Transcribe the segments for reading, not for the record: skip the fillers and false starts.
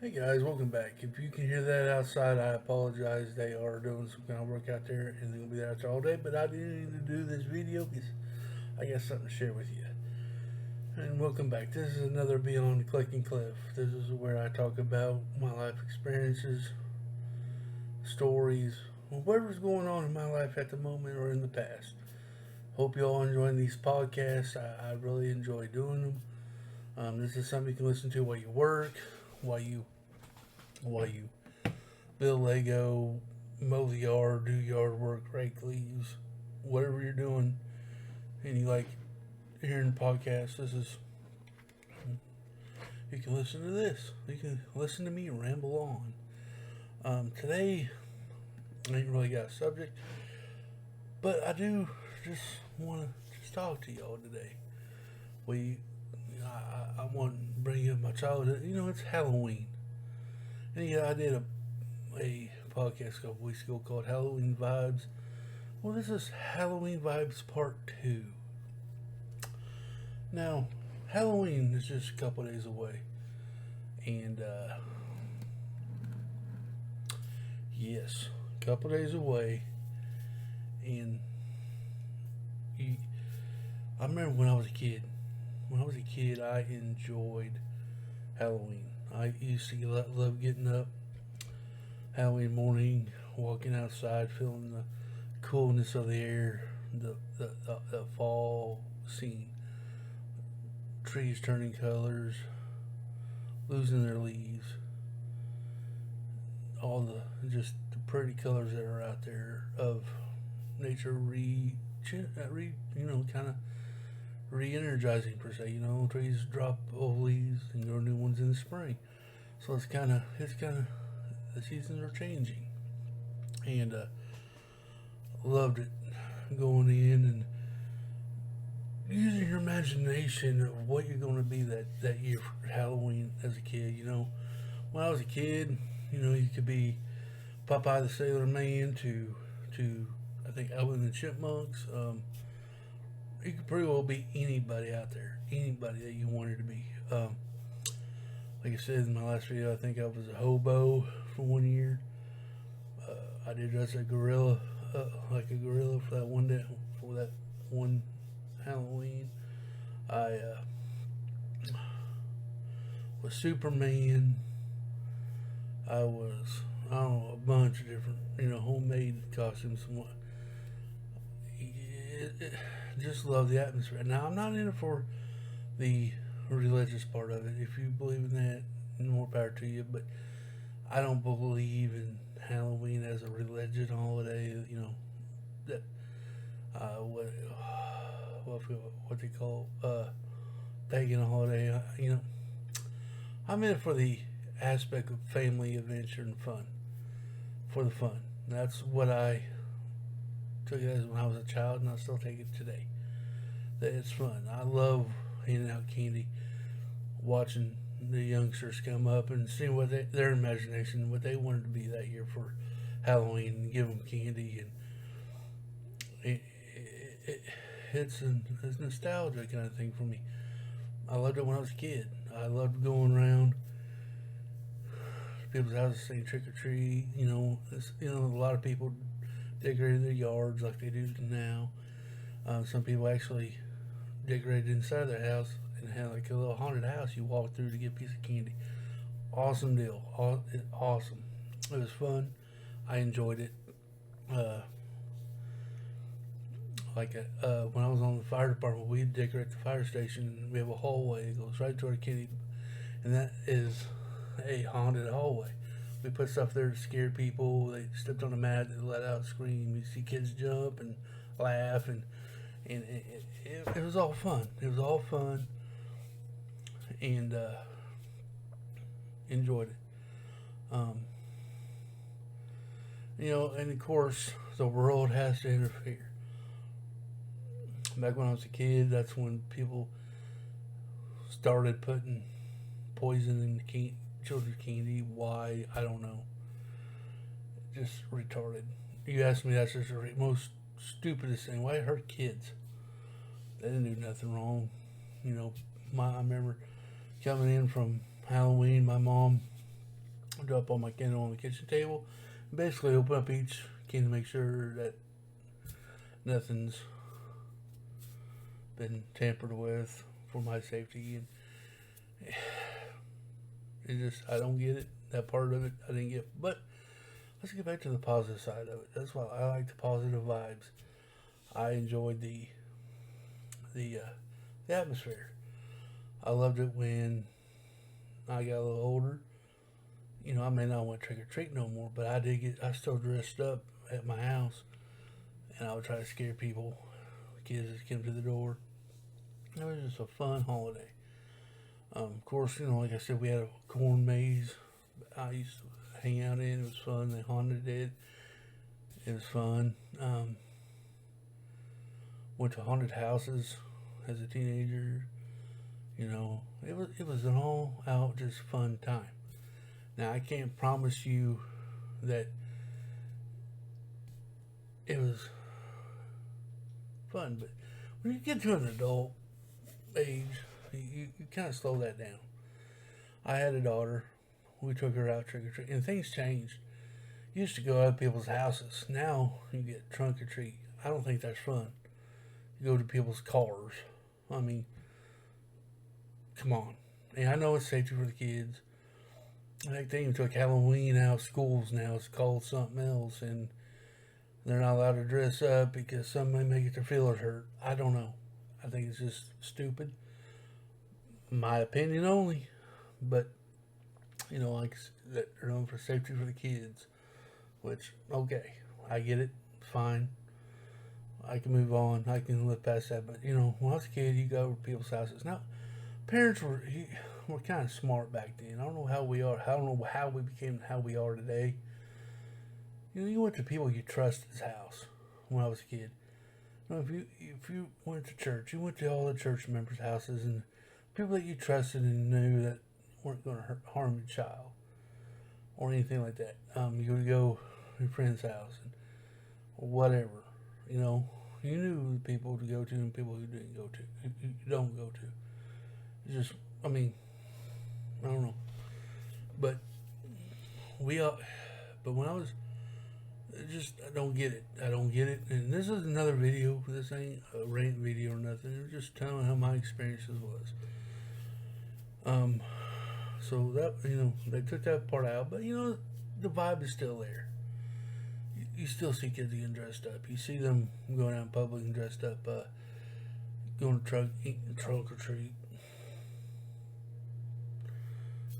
Hey guys, welcome back. If you can hear that outside, I apologize. They are doing some kind of work out there and they're going to be there out there all day. But I didn't need to do this video because I got something to share with you. And welcome back. This is another Beyond Collecting Cliff. This is where I talk about my life experiences, stories, whatever's going on in my life at the moment or in the past. Hope you all enjoying these podcasts. I really enjoy doing them. This is something you can listen to while you work, while you build Lego, mow the yard, do yard work, rake leaves, whatever you're doing, and you like hearing podcasts. You can listen to this. You can listen to me ramble on. Today, I ain't really got a subject, but I do just want to just talk to y'all today. I want to bring up my childhood. It's Halloween. And yeah, I did a podcast a couple weeks ago called Halloween Vibes. Well, this is Halloween Vibes Part 2. Now, Halloween is just a couple days away. And, yes, a couple days away. And I remember when I was a kid. When I was a kid, I enjoyed Halloween. I used to love getting up Halloween morning, walking outside, feeling the coolness of the air, the fall scene, trees turning colors, losing their leaves, all the pretty colors that are out there of nature kind of re-energizing per se. Trees drop old leaves and grow new ones in the spring. So it's kind of the seasons are changing, and loved it going in and using your imagination of what you're going to be that year for Halloween as a kid. When I was a kid, you could be Popeye the Sailor Man to I think Alvin and the Chipmunks. You could pretty well be anybody out there, anybody that you wanted to be. Like I said in my last video, I think I was a hobo for 1 year. I did dress like a gorilla for that one day, for that one Halloween. I was Superman. I was, I don't know, a bunch of different, homemade costumes and what. Just love the atmosphere. Now, I'm not in it for the religious part of it. If you believe in that, more power to you. But I don't believe in Halloween as a religion holiday. That what they call pagan holiday. I'm in it for the aspect of family, adventure, and fun. For the fun. That's what I took it as when I was a child, and I still take it today. That it's fun. I love handing out candy, watching the youngsters come up and seeing what their imagination, what they wanted to be that year for Halloween, and give them candy, and it's a nostalgia kind of thing for me. I loved it when I was a kid. I loved going around people's houses saying trick or treat. A lot of people decorated their yards like they do now. Some people actually decorated inside their house and had like a little haunted house you walk through to get a piece of candy. Awesome deal. Awesome. It was fun. I enjoyed it. When I was on the fire department, we decorate the fire station. We have a hallway that goes right to our candy, and that is a haunted hallway. We put stuff there to scare people. They stepped on a mat, they let out a scream. You see kids jump and laugh, and it was all fun. It was all fun, and enjoyed it. And of course, the world has to interfere. Back when I was a kid, that's when people started putting poison in children's candy. Why? I don't know. Just retarded. You ask me, that's just the most stupidest thing. Why hurt kids? They didn't do nothing wrong. I remember coming in from Halloween. My mom drop all my candle on the kitchen table. Basically, open up each can to make sure that nothing's been tampered with for my safety. And it just, I don't get it. That part of it, I didn't get. But let's get back to the positive side of it. That's why I like the positive vibes. I enjoyed the atmosphere. I loved it when I got a little older. You know, I may not want to trick or treat no more, but I still dressed up at my house, and I would try to scare people, kids that came to the door. It was just a fun holiday. Of course, you know, like I said, we had a corn maze I used to hang out in. It was fun. They haunted it. It was fun. Went to haunted houses as a teenager. You know, it was an all out just fun time. Now I can't promise you that it was fun, but when you get to an adult age, you kind of slow that down. I had a daughter. We took her out trick or treat, and things changed. You used to go out to people's houses. Now you get trunk or treat. I don't think that's fun. You go to people's cars. I mean, come on. And I know it's safety for the kids. I think they even took Halloween out of schools now. It's called something else, and they're not allowed to dress up because some may make their feelings hurt. I don't know. I think it's just stupid. My opinion only. But, you know, like that they're known for safety for the kids. Which, okay, I get it. Fine. I can move on. I can live past that. But, you know, when I was a kid, you go to people's houses. Now, parents were kind of smart back then. I don't know how we are. I don't know how we became how we are today. You know, you went to people you trusted's house when I was a kid. You know, if you went to church, you went to all the church members' houses and people that you trusted and knew that weren't going to harm your child or anything like that. You would go to your friend's house and or whatever. You know, you knew the people to go to and people who didn't go to, who you don't go to. It's just, I mean, I don't know, but we all. But when I was, I don't get it. I don't get it. And this is another video. This ain't a rant video or nothing. It was just telling how my experiences was. So that, you know, they took that part out, but you know, the vibe is still there. You still see kids getting dressed up. You see them going out in public and dressed up, going to eating trunk or treat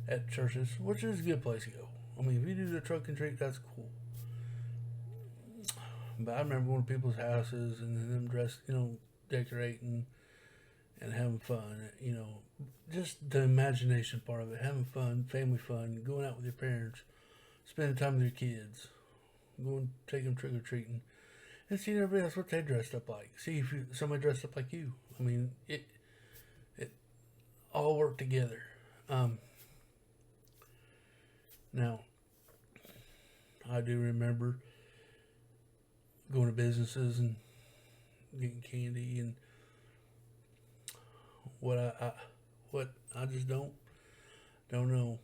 at churches, which is a good place to go. I mean, if you do the trunk and treat, that's cool. But I remember going to people's houses and them dressed, you know, decorating and having fun. You know, just the imagination part of it, having fun, family fun, going out with your parents, spending time with your kids, going take them trick or treating, and seeing everybody else what they dressed up like. See if somebody dressed up like you. I mean, it all worked together. Now, I do remember going to businesses and getting candy and what I just don't know.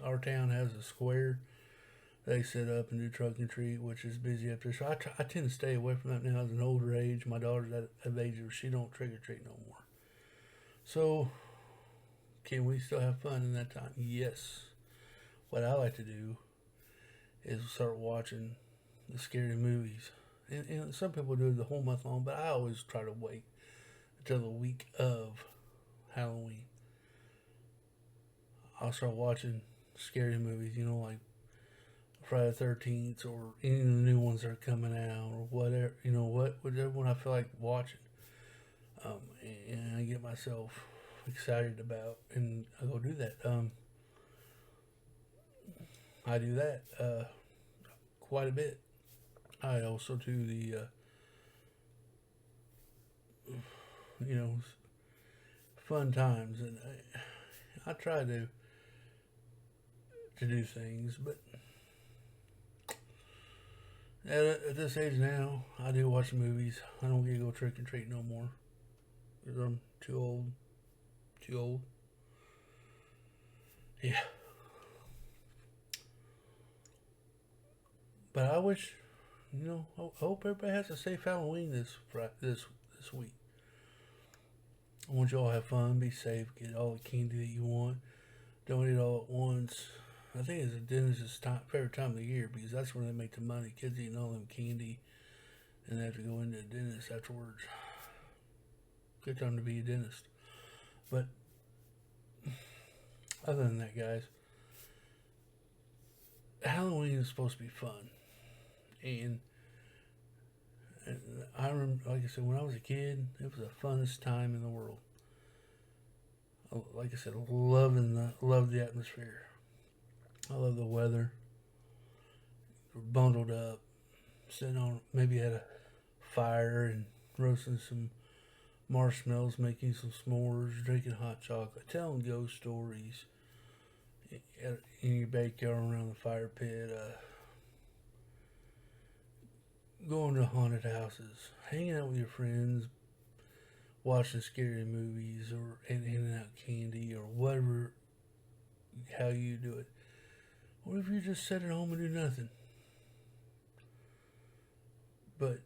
Our town has a square they set up and do trunk and treat, which is busy up there. So I tend to stay away from that now as an older age. My daughter's at an age where she don't trick or treat no more. So can we still have fun in that time? Yes. What I like to do is start watching the scary movies. And some people do it the whole month long, but I always try to wait until the week of Halloween. I'll start watching scary movies, you know, like Friday the 13th or any of the new ones that are coming out or whatever, you know, whatever one I feel like watching. And I get myself excited about, and I go do that. I do that quite a bit. I also do the, you know, fun times, and I try to do things, but at this age now, I do watch movies. I don't get to go trick or treat no more because I'm too old. Yeah. But I wish, I hope everybody has a safe Halloween this week. I want you all to have fun, be safe, get all the candy that you want. Don't eat all at once. I think it's the dentist's favorite time of the year because that's when they make the money. Kids eating all them candy and they have to go into the dentist afterwards. Good time to be a dentist. But other than that, guys, Halloween is supposed to be fun. And I remember, like I said, when I was a kid, it was the funnest time in the world. Like I said, love the atmosphere. I love the weather. We're bundled up, sitting on maybe at a fire and roasting some marshmallows, making some s'mores, drinking hot chocolate, telling ghost stories in your backyard around the fire pit, going to haunted houses, hanging out with your friends, watching scary movies, or handing out candy, or whatever, how you do it. What if you just sit at home and do nothing? But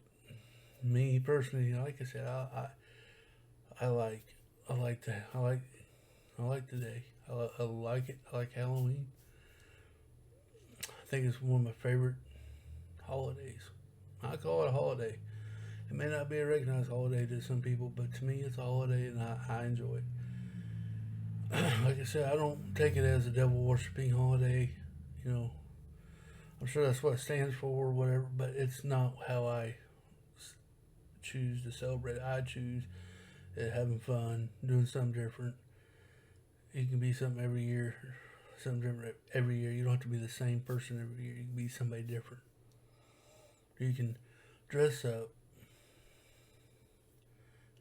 me personally, like I said, I like the day. I like it. I like Halloween. I think it's one of my favorite holidays. I call it a holiday. It may not be a recognized holiday to some people, but to me, it's a holiday, and I enjoy it. Like I said, I don't take it as a devil worshiping holiday. I'm sure that's what it stands for, or whatever, but it's not how I choose to celebrate. I choose having fun, doing something different. It can be something every year, something different every year. You don't have to be the same person every year. You can be somebody different. You can dress up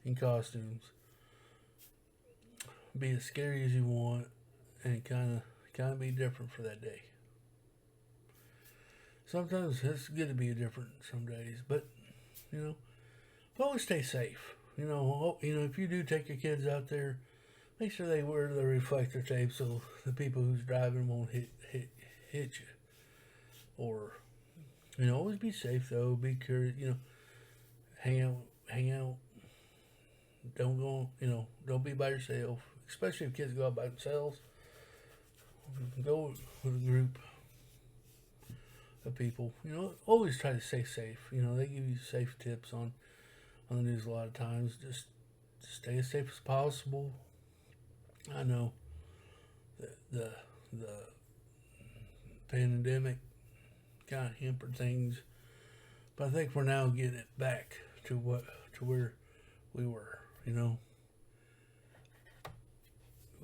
in costumes, be as scary as you want, and kind of be different for that day. Sometimes it's good to be different some days, but always stay safe. If you do take your kids out there, make sure they wear the reflector tape so the people who's driving won't hit you. Or always be safe though. Be curious. Hang out. Don't go. Don't be by yourself. Especially if kids go out by themselves. Go with a group of people. Always try to stay safe. They give you safe tips on the news a lot of times. Just stay as safe as possible. I know the pandemic kind of hampered things, but I think we're now getting it back to where we were. We're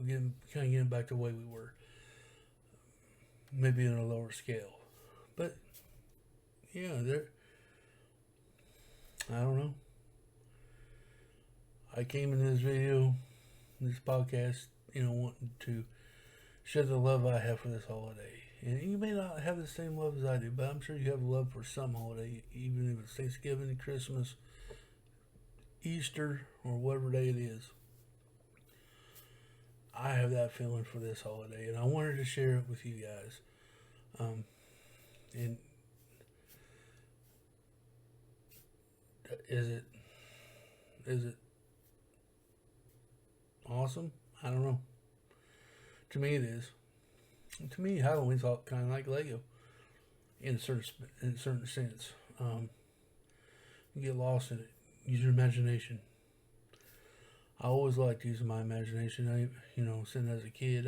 getting back to the way we were, maybe on a lower scale. But yeah, I don't know. I came in this podcast, wanting to share the love I have for this holiday. And you may not have the same love as I do, but I'm sure you have love for some holiday, even if it's Thanksgiving, Christmas, Easter, or whatever day it is. I have that feeling for this holiday, and I wanted to share it with you guys. And is it awesome? I don't know. To me, it is. And to me, Halloween's all kind of like Lego, in a certain sense. You get lost in it. Use your imagination. I always liked using my imagination. Since as a kid,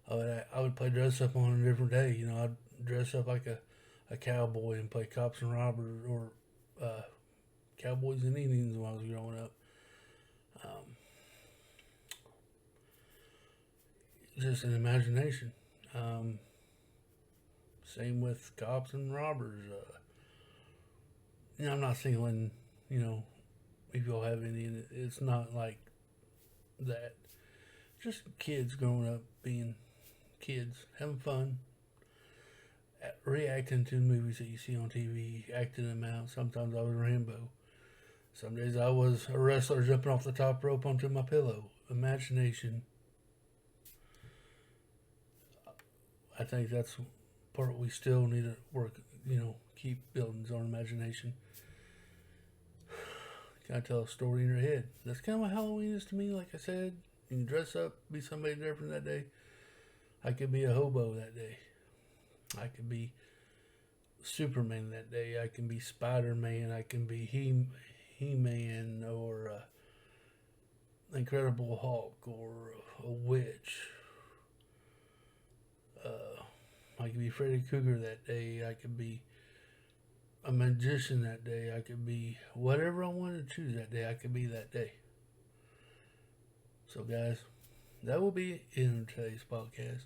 I would play dress up on a different day. I'd dress up like a cowboy and play cops and robbers, or cowboys and Indians when I was growing up. Just an imagination. Same with cops and robbers. I'm not singling, if y'all have any, it's not like that. Just kids growing up, being kids, having fun, reacting to movies that you see on TV, acting them out. Sometimes I was Rambo. Some days I was a wrestler jumping off the top rope onto my pillow. Imagination. I think that's part we still need to work, keep building his own imagination. Kind of tell a story in your head. That's kind of what Halloween is to me. Like I said, you can dress up, be somebody different that day. I could be a hobo that day. I could be Superman that day. I can be Spider-Man. I can be He-Man or Incredible Hulk or a witch. I could be Freddy Krueger that day. I could be a magician that day. I could be whatever I wanted to choose that day. I could be that day. So, guys, that will be it in today's podcast.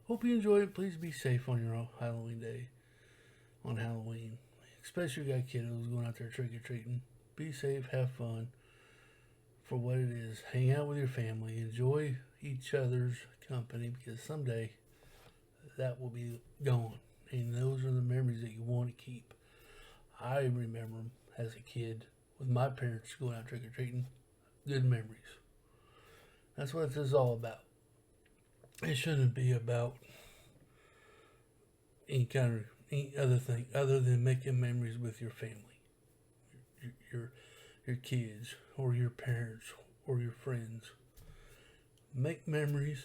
Hope you enjoyed it. Please be safe on your Halloween day. On Halloween, especially if you got kiddos going out there trick-or-treating. Be safe. Have fun. For what it is, hang out with your family. Enjoy each other's company because someday that will be gone. And those are the memories that you want to keep. I remember them as a kid with my parents going out trick-or-treating. Good memories. That's what this is all about. It shouldn't be about any other thing other than making memories with your family, your kids, or your parents, or your friends. Make memories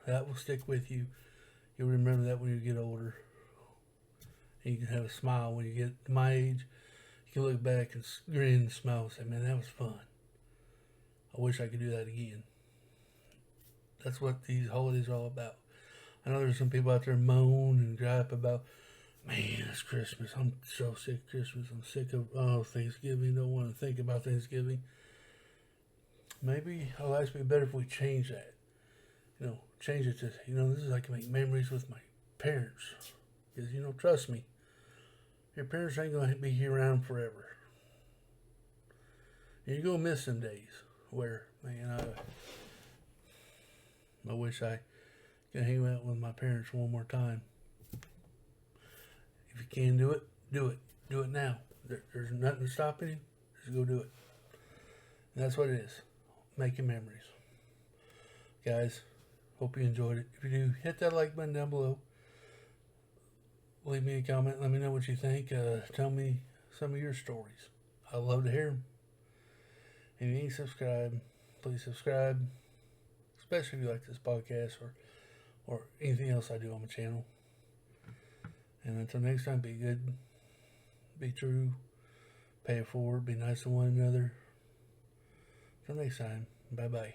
that will stick with you. You'll remember that when you get older. And you can have a smile when you get to my age. You can look back and grin and smile and say, man, that was fun. I wish I could do that again. That's what these holidays are all about. I know there's some people out there moan and gripe about, man, it's Christmas. I'm so sick of Christmas. I'm sick of Thanksgiving. Don't want to think about Thanksgiving. Maybe our lives would be better if we change that. Change it to, this is I can make memories with my parents. Because, trust me, your parents ain't going to be here around forever. And you're going to miss them days where, man, I wish I could hang out with my parents one more time. If you can do it, do it. Do it now. There's nothing stopping you. Just go do it. And that's what it is. Making memories. Guys, hope you enjoyed it. If you do, hit that like button down below. Leave me a comment. Let me know what you think. Tell me some of your stories. I'd love to hear them. If you ain't subscribed, please subscribe. Especially if you like this podcast or anything else I do on my channel. And until next time, be good, be true, pay it forward, be nice to one another. Until next time, bye-bye.